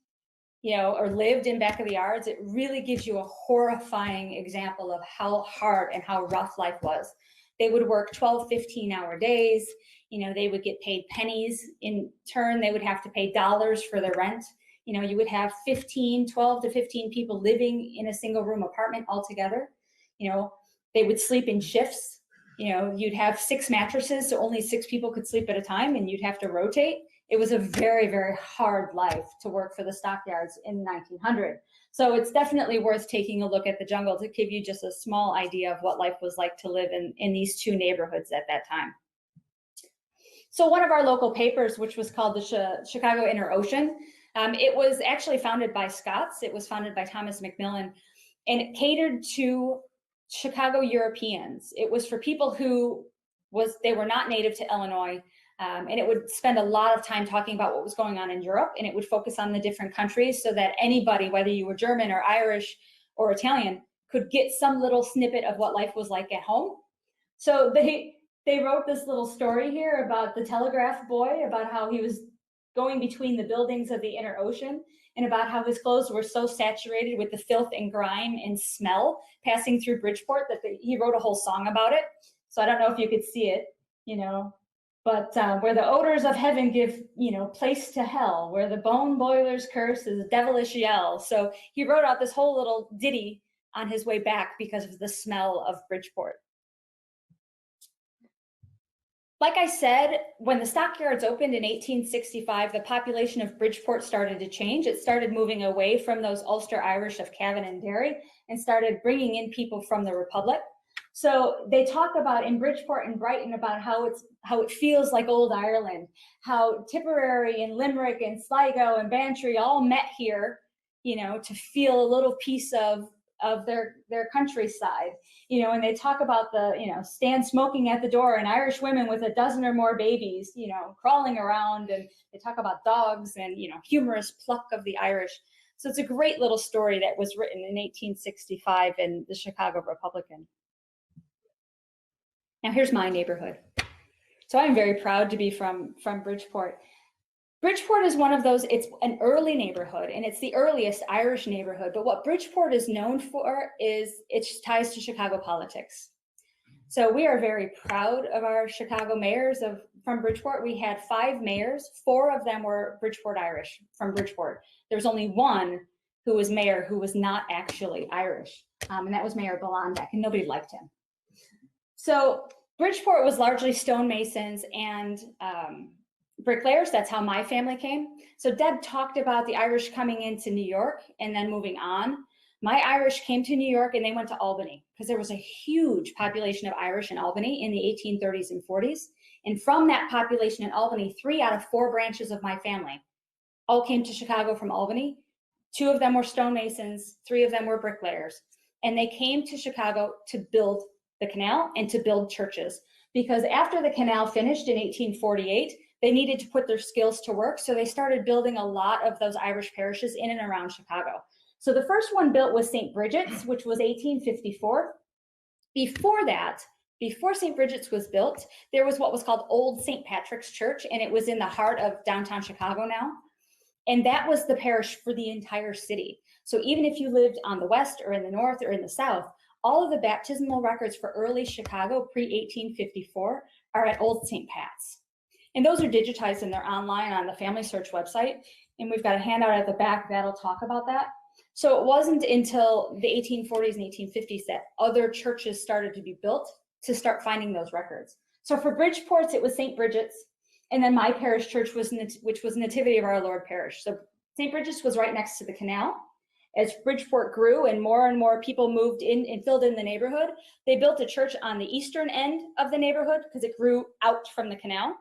you know, or lived in back of the yards, it really gives you a horrifying example of how hard and how rough life was. They would work 12, 15-hour days. You know, they would get paid pennies. In turn, they would have to pay dollars for their rent. You know, you would have 12 to 15 people living in a single room apartment altogether. You know, they would sleep in shifts. You know, you'd have 6 mattresses, so only 6 people could sleep at a time, and you'd have to rotate. It was a very, very hard life to work for the stockyards in 1900. So it's definitely worth taking a look at The Jungle to give you just a small idea of what life was like to live in these two neighborhoods at that time. So one of our local papers, which was called the Chicago Inner Ocean, it was actually founded by Scots. It was founded by Thomas Macmillan, and it catered to Chicago Europeans. It was for people who they were not native to Illinois, and it would spend a lot of time talking about what was going on in Europe, and it would focus on the different countries so that anybody, whether you were German or Irish or Italian, could get some little snippet of what life was like at home. So they wrote this little story here about the telegraph boy, about how he was going between the buildings of the inner ocean, and about how his clothes were so saturated with the filth and grime and smell passing through Bridgeport that he wrote a whole song about it. So I don't know if you could see it, but where the odors of heaven give, place to hell, where the bone boiler's curse is a devilish yell. So he wrote out this whole little ditty on his way back because of the smell of Bridgeport. Like I said, when the stockyards opened in 1865, the population of Bridgeport started to change. It started moving away from those Ulster Irish of Cavan and Derry and started bringing in people from the Republic. So they talk about in Bridgeport and Brighton about how it feels like old Ireland, how Tipperary and Limerick and Sligo and Bantry all met here, to feel a little piece of their countryside, and they talk about the, stand smoking at the door and Irish women with a dozen or more babies, crawling around, and they talk about dogs and, humorous pluck of the Irish. So it's a great little story that was written in 1865 in the Chicago Republican. Now here's my neighborhood. So I'm very proud to be from Bridgeport. Bridgeport is one of those, it's an early neighborhood, and it's the earliest Irish neighborhood. But what Bridgeport is known for is its ties to Chicago politics. So we are very proud of our Chicago mayors from Bridgeport. We had 5 mayors. 4 of them were Bridgeport Irish, from Bridgeport. There's only one who was mayor who was not actually Irish, and that was Mayor Blondek, and nobody liked him. So Bridgeport was largely stonemasons and bricklayers. That's how my family came. So Deb talked about the Irish coming into New York and then moving on. My Irish came to New York and they went to Albany because there was a huge population of Irish in Albany in the 1830s and 40s. And from that population in Albany, 3 out of 4 branches of my family all came to Chicago from Albany. 2 of them were stonemasons, 3 of them were bricklayers. And they came to Chicago to build the canal and to build churches, because after the canal finished in 1848, they needed to put their skills to work. So they started building a lot of those Irish parishes in and around Chicago. So the first one built was St. Bridget's, which was 1854. Before that, before St. Bridget's was built, there was what was called Old St. Patrick's Church, and it was in the heart of downtown Chicago now. And that was the parish for the entire city. So even if you lived on the west or in the north or in the south, all of the baptismal records for early Chicago pre-1854 are at Old St. Pat's. And those are digitized and they're online on the Family Search website. And we've got a handout at the back that'll talk about that. So it wasn't until the 1840s and 1850s that other churches started to be built to start finding those records. So for Bridgeport's, it was St. Bridget's. And then my parish church, which was Nativity of Our Lord Parish. So St. Bridget's was right next to the canal. As Bridgeport grew and more people moved in and filled in the neighborhood, they built a church on the eastern end of the neighborhood because it grew out from the canal.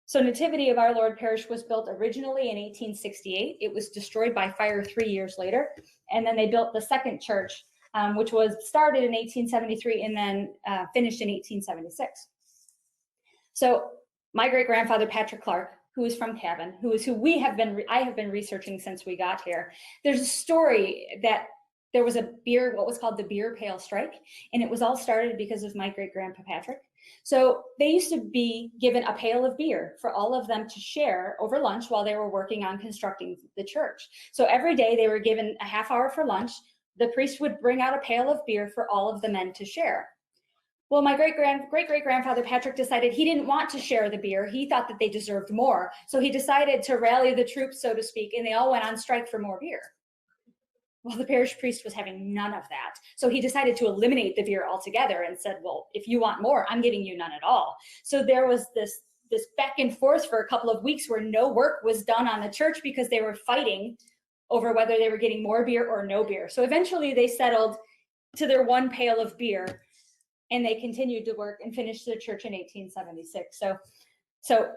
So Nativity of Our Lord Parish was built originally in 1868. It was destroyed by fire 3 years later. And then they built the second church, which was started in 1873 and then finished in 1876. So my great-grandfather, Patrick Clark, who is from Cavan, who I have been researching since we got here. There's a story that there was what was called the beer pail strike, and it was all started because of my great-grandpa Patrick. So they used to be given a pail of beer for all of them to share over lunch while they were working on constructing the church. So every day they were given a half hour for lunch. The priest would bring out a pail of beer for all of the men to share. Well, my great-great-grandfather Patrick decided he didn't want to share the beer. He thought that they deserved more. So he decided to rally the troops, so to speak, and they all went on strike for more beer. Well, the parish priest was having none of that. So he decided to eliminate the beer altogether and said, well, if you want more, I'm giving you none at all. So there was this back and forth for a couple of weeks where no work was done on the church because they were fighting over whether they were getting more beer or no beer. So eventually they settled to their one pail of beer, and they continued to work and finished the church in 1876. So So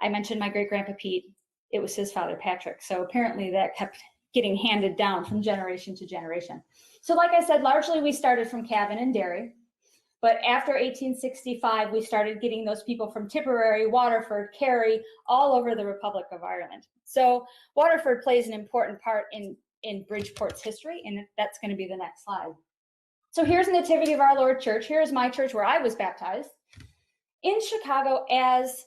I mentioned my great-grandpa Pete. It was his father, Patrick. So apparently that kept getting handed down from generation to generation. So like I said, largely we started from Cavan and Derry. But after 1865, we started getting those people from Tipperary, Waterford, Kerry, all over the Republic of Ireland. So Waterford plays an important part in Bridgeport's history, and that's going to be the next slide. So here's the Nativity of Our Lord Church. Here's my church where I was baptized. In Chicago, as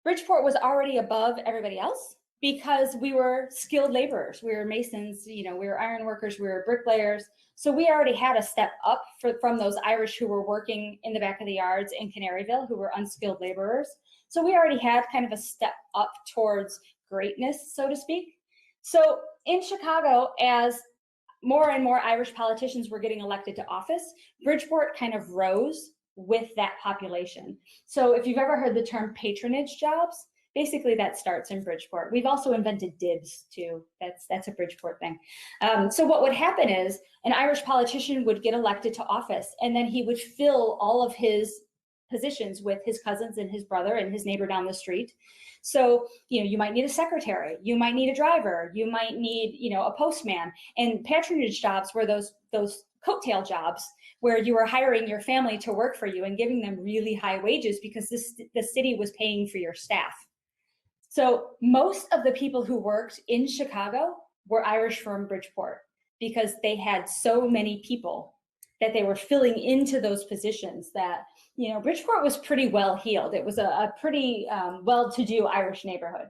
Bridgeport was already above everybody else because we were skilled laborers. We were masons, we were iron workers, we were bricklayers. So we already had a step up from those Irish who were working in the back of the yards in Canaryville, who were unskilled laborers. So we already had kind of a step up towards greatness, so to speak. So in Chicago, as more and more Irish politicians were getting elected to office, Bridgeport kind of rose with that population. So if you've ever heard the term patronage jobs, basically that starts in Bridgeport. We've also invented dibs too. That's a Bridgeport thing. So what would happen is an Irish politician would get elected to office, and then he would fill all of his positions with his cousins and his brother and his neighbor down the street. So, you might need a secretary, you might need a driver, you might need, a postman. And patronage jobs were those coattail jobs where you were hiring your family to work for you and giving them really high wages because the city was paying for your staff. So most of the people who worked in Chicago were Irish from Bridgeport because they had so many people that they were filling into those positions that, Bridgeport was pretty well heeled. It was a pretty well-to-do Irish neighborhood.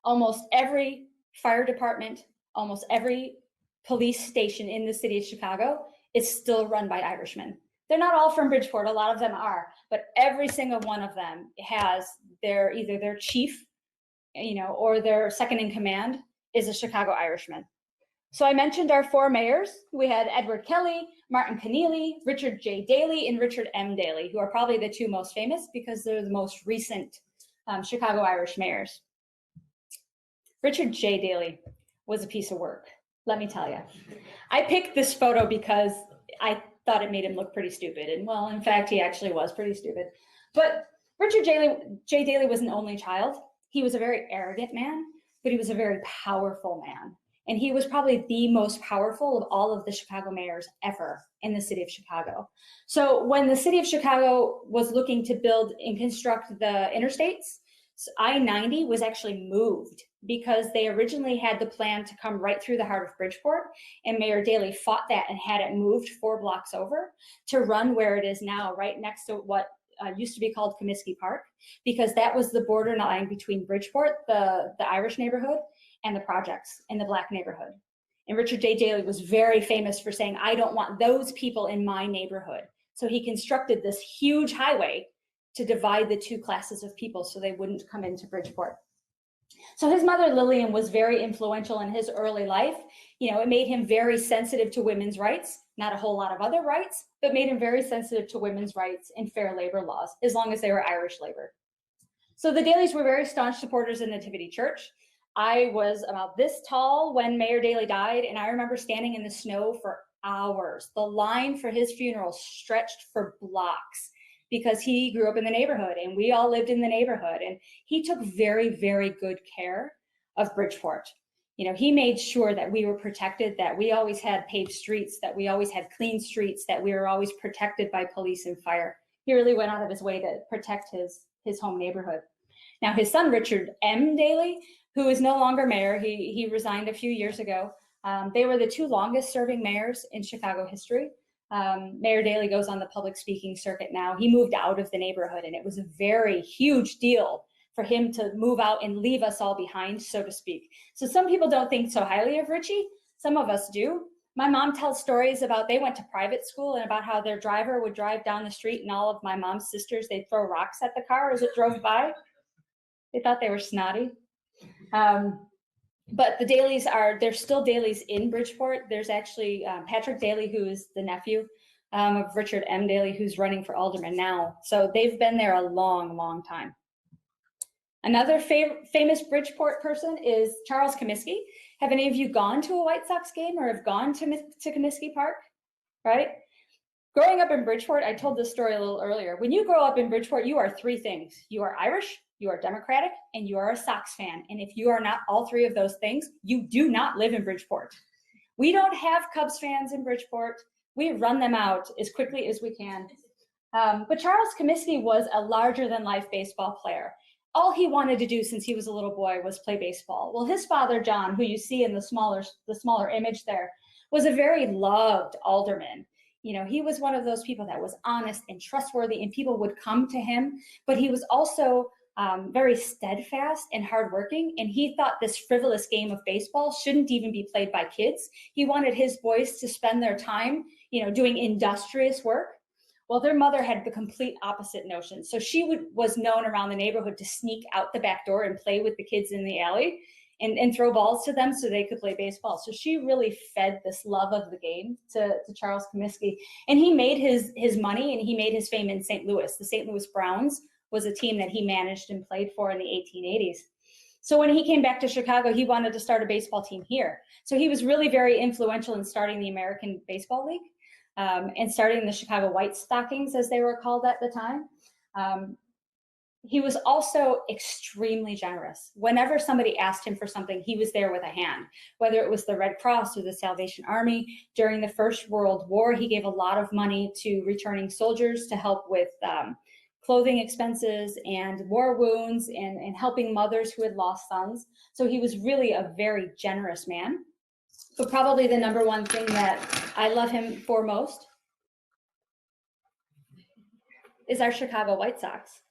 Almost every fire department, almost every police station in the city of Chicago is still run by Irishmen. They're not all from Bridgeport, a lot of them are, but every single one of them has either their chief, or their second in command is a Chicago Irishman. So I mentioned our 4 mayors. We had Edward Kelly, Martin Keneally, Richard J. Daley, and Richard M. Daley, who are probably the 2 most famous because they're the most recent Chicago Irish mayors. Richard J. Daley was a piece of work, let me tell you. I picked this photo because I thought it made him look pretty stupid. And well, in fact, he actually was pretty stupid. But Richard J. Daley was an only child. He was a very arrogant man, but he was a very powerful man. And he was probably the most powerful of all of the Chicago mayors ever in the city of Chicago. So when the city of Chicago was looking to build and construct the interstates, I-90 was actually moved because they originally had the plan to come right through the heart of Bridgeport, and Mayor Daley fought that and had it moved 4 blocks over to run where it is now, right next to what used to be called Comiskey Park, because that was the borderline between Bridgeport, the Irish neighborhood, and the projects in the Black neighborhood. And Richard J. Daley was very famous for saying, I don't want those people in my neighborhood. So he constructed this huge highway to divide the 2 classes of people so they wouldn't come into Bridgeport. So his mother Lillian was very influential in his early life. It made him very sensitive to women's rights, not a whole lot of other rights, but made him very sensitive to women's rights and fair labor laws, as long as they were Irish labor. So the Daleys were very staunch supporters of Nativity Church. I was about this tall when Mayor Daley died, and I remember standing in the snow for hours. The line for his funeral stretched for blocks because he grew up in the neighborhood and we all lived in the neighborhood, and he took very, very good care of Bridgeport. He made sure that we were protected, that we always had paved streets, that we always had clean streets, that we were always protected by police and fire. He really went out of his way to protect his home neighborhood. Now his son, Richard M. Daley, who is no longer mayor, he resigned a few years ago. They were the 2 longest serving mayors in Chicago history. Mayor Daley goes on the public speaking circuit now. He moved out of the neighborhood, and it was a very huge deal for him to move out and leave us all behind, so to speak. So some people don't think so highly of Richie. Some of us do. My mom tells stories about they went to private school and about how their driver would drive down the street and all of my mom's sisters, they'd throw rocks at the car as it drove by. They thought they were snotty. But the Daleys there's still Daleys in Bridgeport. There's actually Patrick Daley, who is the nephew of Richard M. Daley, who's running for alderman now. So they've been there a long, long time. Another famous Bridgeport person is Charles Comiskey. Have any of you gone to a White Sox game or have gone to Comiskey Park? Right? Growing up in Bridgeport, I told this story a little earlier. When you grow up in Bridgeport, you are three things. You are Irish, you are Democratic, and you are a Sox fan. And if you are not all three of those things, you do not live in Bridgeport. We don't have Cubs fans in Bridgeport. We run them out as quickly as we can. But Charles Comiskey was a larger-than-life baseball player. All he wanted to do since he was a little boy was play baseball. Well, his father, John, who you see in the smaller image there, was a very loved alderman. You know, he was one of those people that was honest and trustworthy, and people would come to him. But he was also very steadfast and hardworking, and he thought this frivolous game of baseball shouldn't even be played by kids. He wanted his boys to spend their time, you know, doing industrious work. Well, their mother had the complete opposite notion. So she was known around the neighborhood to sneak out the back door and play with the kids in the alley and throw balls to them so they could play baseball. So she really fed this love of the game to Charles Comiskey. And he made his money and he made his fame in St. Louis. The St. Louis Browns was a team that he managed and played for in the 1880s. So when he came back to Chicago, he wanted to start a baseball team here. So he was really very influential in starting the American Baseball League. And starting the Chicago White Stockings, as they were called at the time. He was also extremely generous. Whenever somebody asked him for something, he was there with a hand, whether it was the Red Cross or the Salvation Army. During the First World War, he gave a lot of money to returning soldiers to help with clothing expenses and war wounds and helping mothers who had lost sons. So he was really a very generous man. But probably the number one thing that I love him for most is our Chicago White Sox.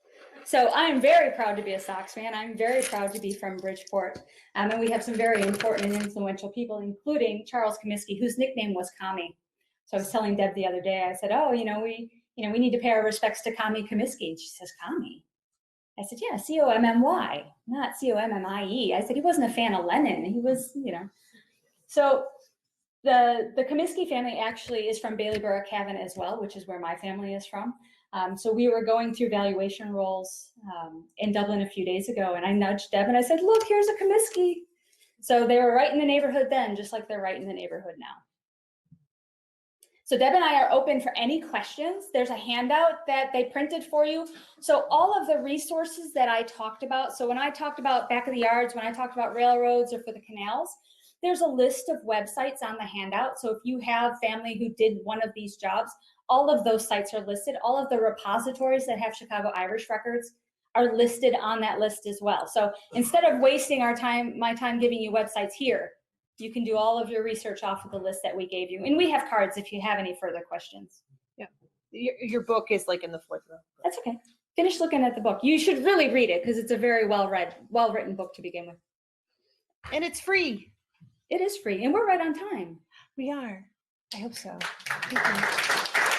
So I'm very proud to be a Sox fan. I'm very proud to be from Bridgeport. And we have some very important and influential people, including Charles Comiskey, whose nickname was Commie. So I was telling Deb the other day, I said, oh, we need to pay our respects to Commie Comiskey. And she says, Commie? I said, yeah, C-O-M-M-Y, not C-O-M-M-I-E. I said, he wasn't a fan of Lenin. He was, So the Comiskey family actually is from Bailey-Borough Cavan as well, which is where my family is from. So we were going through valuation rolls in Dublin a few days ago, and I nudged Deb and I said, look, here's a Comiskey. So they were right in the neighborhood then, just like they're right in the neighborhood now. So Deb and I are open for any questions. There's a handout that they printed for you. So all of the resources that I talked about, so when I talked about back of the yards, when I talked about railroads or for the canals, there's a list of websites on the handout. So if you have family who did one of these jobs, all of those sites are listed. All of the repositories that have Chicago Irish records are listed on that list as well. So instead of wasting my time giving you websites here, you can do all of your research off of the list that we gave you. And we have cards if you have any further questions. Yeah. Your book is like in the fourth row. That's okay. Finish looking at the book. You should really read it because it's a very well-written book to begin with. And it's free. It is free, and we're right on time. We are. I hope so. Thank you.